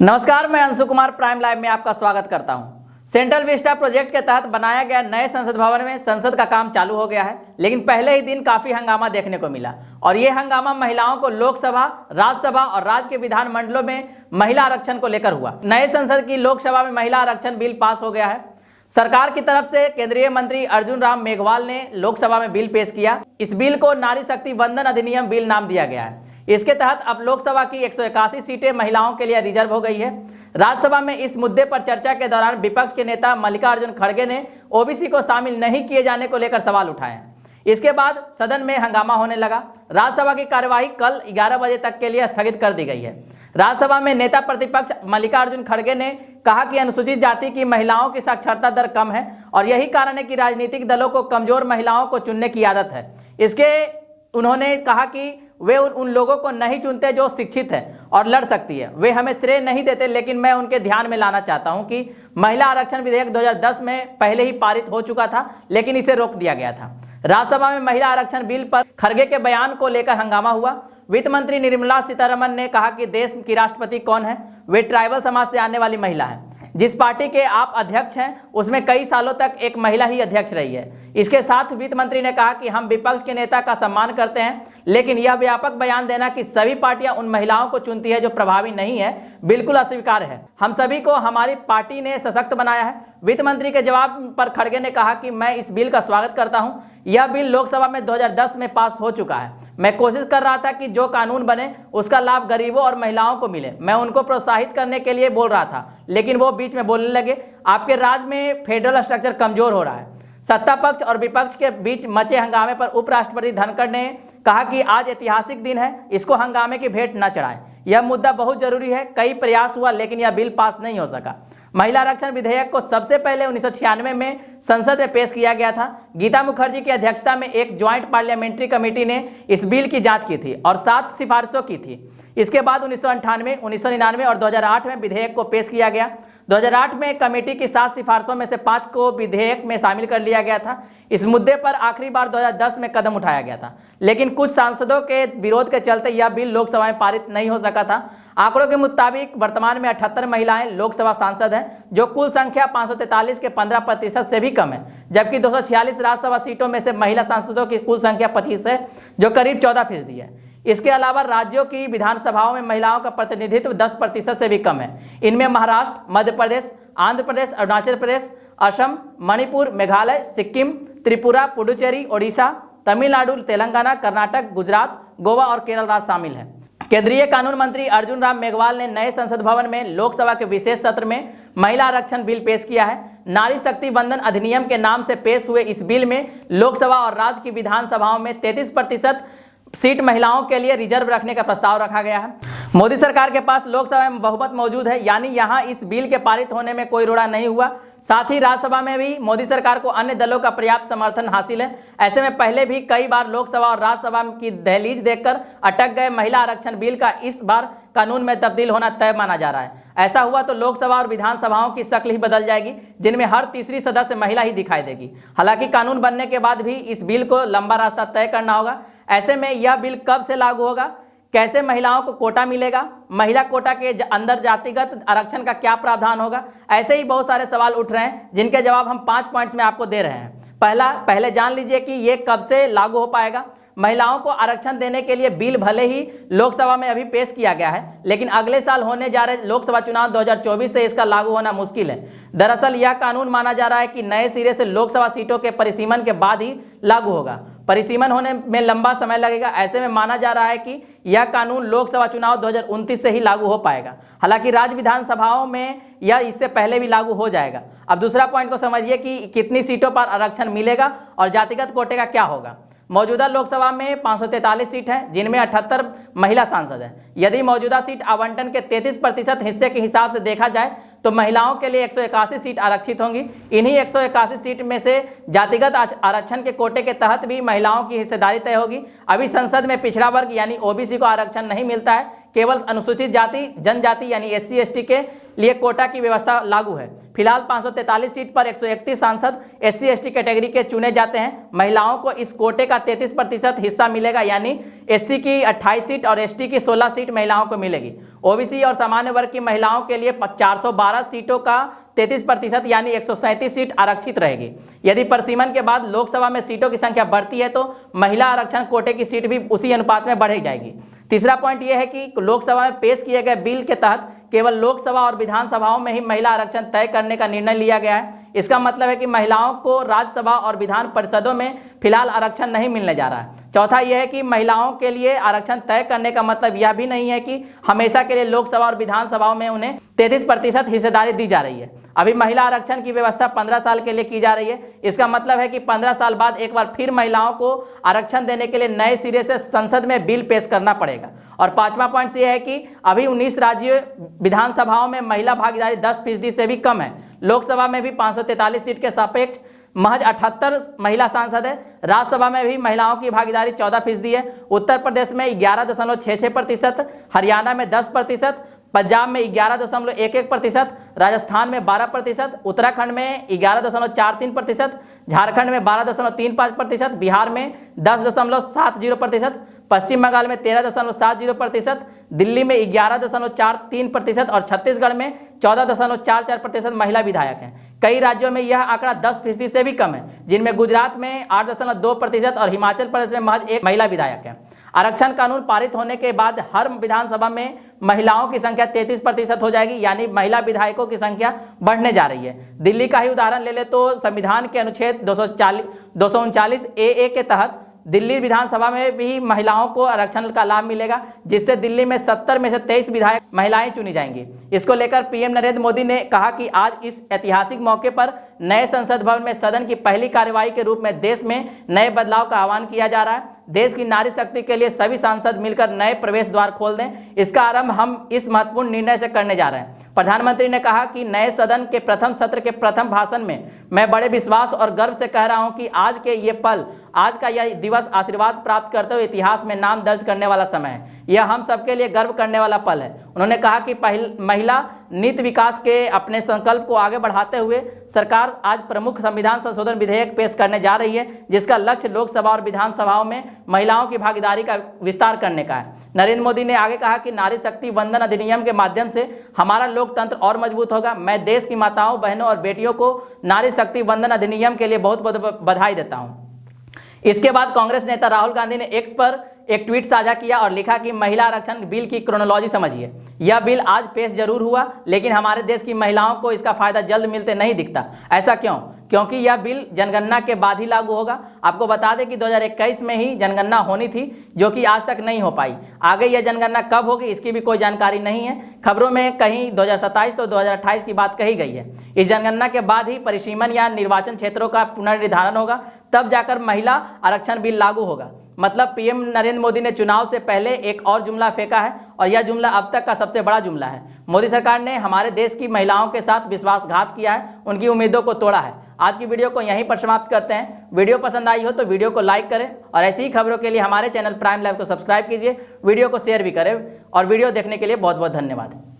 नमस्कार, मैं Anshu Kumar prime live में आपका स्वागत करता हूं। सेंट्रल विस्टा प्रोजेक्ट के तहत बनाया गया नए संसद भवन में संसद का काम चालू हो गया है, लेकिन पहले ही दिन काफी हंगामा देखने को मिला और ये हंगामा महिलाओं को लोकसभा, राज्यसभा और राज्य के विधान मंडलों में महिला आरक्षण को लेकर हुआ। नए संसद की लोकसभा में महिला आरक्षण बिल पास हो गया है। सरकार की तरफ से केंद्रीय मंत्री अर्जुन राम मेघवाल ने लोकसभा में बिल पेश किया। इस बिल को नारी शक्ति वंदन अधिनियम बिल नाम दिया गया है। इसके तहत अब लोकसभा की 181 सीटें महिलाओं के लिए रिजर्व हो गई है। राज्यसभा में इस मुद्दे पर चर्चा के दौरान विपक्ष के नेता मल्लिकार्जुन खड़गे ने ओबीसी को शामिल नहीं किए जाने को लेकर सवाल उठाए। इसके बाद सदन में हंगामा होने लगा। राज्यसभा की कार्यवाही कल 11 बजे तक के लिए स्थगित कर दी गई है। राज्यसभा में नेता प्रतिपक्ष मल्लिकार्जुन खड़गे ने कहा कि अनुसूचित जाति की महिलाओं की साक्षरता दर कम है और यही कारण है कि राजनीतिक दलों को कमजोर महिलाओं को चुनने की आदत है। उन्होंने कहा कि वे उन लोगों को नहीं चुनते जो शिक्षित है और लड़ सकती है। वे हमें श्रेय नहीं देते, लेकिन मैं उनके ध्यान में लाना चाहता हूं कि महिला आरक्षण विधेयक 2010 में पहले ही पारित हो चुका था, लेकिन इसे रोक दिया गया था। राज्यसभा में महिला आरक्षण बिल पर खड़गे के बयान को लेकर हंगामा हुआ। वित्त मंत्री निर्मला सीतारमण ने कहा कि देश की राष्ट्रपति कौन है? वे ट्राइबल समाज से आने वाली महिला है। जिस पार्टी के आप अध्यक्ष हैं उसमें कई सालों तक एक महिला ही अध्यक्ष रही है। इसके साथ वित्त मंत्री ने कहा कि हम विपक्ष के नेता का सम्मान करते हैं, लेकिन यह व्यापक बयान देना कि सभी पार्टियां उन महिलाओं को चुनती है जो प्रभावी नहीं है, बिल्कुल अस्वीकार्य है। हम सभी को हमारी पार्टी ने सशक्त बनाया है। वित्त मंत्री के जवाब पर खड़गे ने कहा कि मैं इस बिल का स्वागत करता हूं। यह बिल लोकसभा में 2010 में पास हो चुका है। मैं कोशिश कर रहा था कि जो कानून बने उसका लाभ गरीबों और महिलाओं को मिले। मैं उनको प्रोत्साहित करने के लिए बोल रहा था, लेकिन वो बीच में बोलने लगे। आपके राज्य में फेडरल स्ट्रक्चर कमजोर हो रहा है। सत्ता पक्ष और विपक्ष के बीच मचे हंगामे पर उपराष्ट्रपति धनखड़ ने कहा कि आज ऐतिहासिक दिन है, इसको हंगामे की भेंट न चढ़ाएं। यह मुद्दा बहुत जरूरी है। कई प्रयास हुआ, लेकिन यह बिल पास नहीं हो सका। महिला आरक्षण विधेयक को सबसे पहले 1996 में संसद में पेश किया गया था। गीता मुखर्जी की अध्यक्षता में एक ज्वाइंट पार्लियामेंट्री कमेटी ने इस बिल की जांच की थी और 7 सिफारिशों की थी। इसके बाद 1998, 1999 और 2008 में विधेयक को पेश किया गया। 2008 में कमेटी की 7 सिफारिशों में से 5 को विधेयक में शामिल कर लिया गया था। इस मुद्दे पर आखिरी बार 2010 में कदम उठाया गया था, लेकिन कुछ सांसदों के विरोध के चलते यह बिल लोकसभा में पारित नहीं हो सका था। आंकड़ों के मुताबिक वर्तमान में 78 महिलाएं लोकसभा सांसद हैं, जो कुल संख्या 543 के 15% से भी कम है, जबकि 246 राज्यसभा सीटों में से महिला सांसदों की कुल संख्या 25 है, जो करीब 14% है। इसके अलावा राज्यों की विधानसभाओं में महिलाओं का प्रतिनिधित्व 10% से भी कम है। इनमें महाराष्ट्र, मध्य प्रदेश, आंध्र प्रदेश, अरुणाचल प्रदेश, असम, मणिपुर, मेघालय, सिक्किम, त्रिपुरा, पुडुचेरी, ओडिशा, तमिलनाडु, तेलंगाना, कर्नाटक, गुजरात, गोवा और केरल राज्य शामिल हैं। केंद्रीय कानून मंत्री अर्जुन राम मेघवाल ने नए संसद भवन में लोकसभा के विशेष सत्र में महिला आरक्षण बिल पेश किया है। नारी शक्ति वंदन अधिनियम के नाम से पेश हुए इस बिल में लोकसभा और राज्य की विधानसभाओं में 33% सीट महिलाओं के लिए रिजर्व रखने का प्रस्ताव रखा गया है। मोदी सरकार के पास लोकसभा में बहुमत मौजूद है, यानी यहां इस बिल के पारित होने में कोई रोड़ा नहीं हुआ। साथ ही राज्यसभा में भी मोदी सरकार को अन्य दलों का पर्याप्त समर्थन हासिल है। ऐसे में पहले भी कई बार लोकसभा और राज्यसभा की दहलीज देखकर अटक गए महिला आरक्षण बिल का इस बार कानून में तब्दील होना तय माना जा रहा है। ऐसा हुआ तो लोकसभा और विधानसभाओं की शक्ल ही बदल जाएगी, जिनमें हर तीसरी सदस्य महिला ही दिखाई देगी। हालांकि कानून बनने के बाद भी इस बिल को लंबा रास्ता तय करना होगा। ऐसे में यह बिल कब से लागू होगा, कैसे महिलाओं को कोटा मिलेगा, महिला कोटा के अंदर जातिगत आरक्षण का क्या प्रावधान होगा, ऐसे ही बहुत सारे सवाल उठ रहे हैं, जिनके जवाब हम 5 पॉइंट्स में आपको दे रहे हैं। पहले जान लीजिए कि ये कब से लागू हो पाएगा। महिलाओं को आरक्षण देने के लिए बिल भले ही लोकसभा में अभी पेश किया गया है, लेकिन अगले साल होने जा रहे लोकसभा चुनाव 2024 से इसका लागू होना मुश्किल है। दरअसल यह कानून माना जा रहा है कि नए सिरे से लोकसभा सीटों के परिसीमन के बाद ही लागू होगा। परिसीमन होने में लंबा समय लगेगा। ऐसे में माना जा रहा है कि यह कानून लोकसभा चुनाव 2029 से ही लागू हो पाएगा। हालांकि राज्य विधानसभाओं में यह इससे पहले भी लागू हो जाएगा। अब दूसरा पॉइंट को समझिए कि कितनी सीटों पर आरक्षण मिलेगा और जातिगत कोटे का क्या होगा। मौजूदा लोकसभा में 543 सीट हैं, जिनमें 78 महिला सांसद हैं। यदि मौजूदा सीट आवंटन के 33% हिस्से के हिसाब से देखा जाए तो महिलाओं के लिए 181 सीट आरक्षित होंगी। इन्हीं 181 सीट में से जातिगत आरक्षण के कोटे के तहत भी महिलाओं की हिस्सेदारी तय होगी। अभी संसद में पिछड़ा वर्ग यानी ओबीसी को आरक्षण नहीं मिलता है, केवल अनुसूचित जाति जनजाति यानी SC ST के लिए कोटा की व्यवस्था लागू है। फिलहाल 543 सीट पर 131 सांसद SC ST कैटेगरी के चुने जाते हैं। महिलाओं को इस कोटे का 33% हिस्सा मिलेगा, यानी SC की 28 सीट और ST की 16 सीट महिलाओं को मिलेगी। OBC और सामान्य वर्ग की महिलाओं के लिए 412 सीटों का 33% यानी 137 सीट आरक्षित रहेगी। यदि परिसीमन के बाद लोकसभा में सीटों की संख्या बढ़ती है तो महिला आरक्षण कोटे की सीट भी उसी अनुपात में बढ़ी जाएगी। तीसरा पॉइंट यह है कि लोकसभा में पेश किए गए बिल के तहत केवल लोकसभा और विधानसभाओं में ही महिला आरक्षण तय करने का निर्णय लिया गया है। इसका मतलब है कि महिलाओं को राज्यसभा और विधान परिषदों में फिलहाल आरक्षण नहीं मिलने जा रहा है। चौथा यह है कि महिलाओं के लिए आरक्षण तय करने का मतलब यह भी नहीं है कि हमेशा के लिए लोकसभा और विधानसभाओं में उन्हें 33% हिस्सेदारी दी जा रही है। अभी महिला आरक्षण की व्यवस्था 15 साल के लिए की जा रही है। इसका मतलब है कि 15 साल बाद एक बार फिर महिलाओं को आरक्षण देने के लिए नए सिरे से संसद में बिल पेश करना पड़ेगा। और पांचवा पॉइंट यह है कि अभी 19 राज्य विधानसभाओं में महिला भागीदारी 10% से भी कम है। लोकसभा में भी 543 सीट के सापेक्ष महज 78 महिला सांसद है। राज्यसभा में भी महिलाओं की भागीदारी 14% है। उत्तर प्रदेश में 11.66%, हरियाणा में 10%, पंजाब में 11.11%, राजस्थान में 12%, उत्तराखंड में 11.43%, झारखंड में 12.35%, बिहार में 10.70%, पश्चिम बंगाल में 13.70%, दिल्ली में 11.43% और छत्तीसगढ़ में 14.44% महिला विधायक हैं। कई राज्यों में यह आंकड़ा 10% से भी कम है, जिनमें गुजरात में 8.2% और हिमाचल प्रदेश में महज 1 महिला विधायक है। आरक्षण कानून पारित होने के बाद हर विधानसभा में महिलाओं की संख्या 33% हो जाएगी, यानी महिला विधायकों की संख्या बढ़ने जा रही है। दिल्ली का ही उदाहरण ले ले तो संविधान के अनुच्छेद 239 AA के तहत दिल्ली विधानसभा में भी महिलाओं को आरक्षण का लाभ मिलेगा, जिससे दिल्ली में 70 में से 23 विधायक महिलाएं चुनी जाएंगी। इसको लेकर PM नरेंद्र मोदी ने कहा कि आज इस ऐतिहासिक मौके पर नए संसद भवन में सदन की पहली कार्यवाही के रूप में देश में नए बदलाव का आह्वान किया जा रहा है। देश की नारी शक्ति के लिए सभी सांसद मिलकर नए प्रवेश द्वार खोल दें। इसका आरंभ हम इस महत्वपूर्ण निर्णय से करने जा रहे हैं। प्रधानमंत्री ने कहा कि नए सदन के प्रथम सत्र के प्रथम भाषण में मैं बड़े विश्वास और गर्व से कह रहा हूं कि आज का यह दिवस आशीर्वाद प्राप्त करते हुए इतिहास में नाम दर्ज करने वाला समय है। यह हम सबके लिए गर्व करने वाला पल है। उन्होंने कहा कि महिला नीति विकास के अपने संकल्प को आगे बढ़ाते हुए सरकार आज प्रमुख संविधान संशोधन विधेयक पेश करने जा रही है, जिसका लक्ष्य लोकसभा और विधानसभाओं में महिलाओं की भागीदारी का विस्तार करने का है। नरेंद्र मोदी ने आगे कहा कि नारी शक्ति वंदन अधिनियम के माध्यम से हमारा लोकतंत्र और मजबूत होगा। मैं देश की माताओं, बहनों और बेटियों को नारी शक्ति वंदन अधिनियम के लिए बहुत बहुत बधाई देता हूं। इसके बाद कांग्रेस नेता राहुल गांधी ने एक्स पर एक ट्वीट साझा किया और लिखा कि महिला आरक्षण बिल की क्रोनोलॉजी समझिए। यह बिल आज पेश जरूर हुआ, लेकिन हमारे देश की महिलाओं को इसका फायदा जल्द मिलते नहीं दिखता। ऐसा क्यों? क्योंकि यह बिल जनगणना के बाद ही लागू होगा। आपको बता दें कि 2021 में ही जनगणना होनी थी, जो कि आज तक नहीं हो पाई। आगे यह जनगणना कब होगी इसकी भी कोई जानकारी नहीं है। खबरों में कहीं 2027 तो 2028 की बात कही गई है। इस जनगणना के बाद ही परिसीमन या निर्वाचन क्षेत्रों का पुनर्निर्धारण होगा, तब जाकर महिला आरक्षण बिल लागू होगा। मतलब PM नरेंद्र मोदी ने चुनाव से पहले एक और जुमला फेंका है और यह जुमला अब तक का सबसे बड़ा जुमला है। मोदी सरकार ने हमारे देश की महिलाओं के साथ विश्वासघात किया है, उनकी उम्मीदों को तोड़ा है। आज की वीडियो को यहीं पर समाप्त करते हैं। वीडियो पसंद आई हो तो वीडियो को लाइक करें और ऐसी ही खबरों के लिए हमारे चैनल प्राइम लाइव को सब्सक्राइब कीजिए। वीडियो को शेयर भी करें और वीडियो देखने के लिए बहुत बहुत धन्यवाद।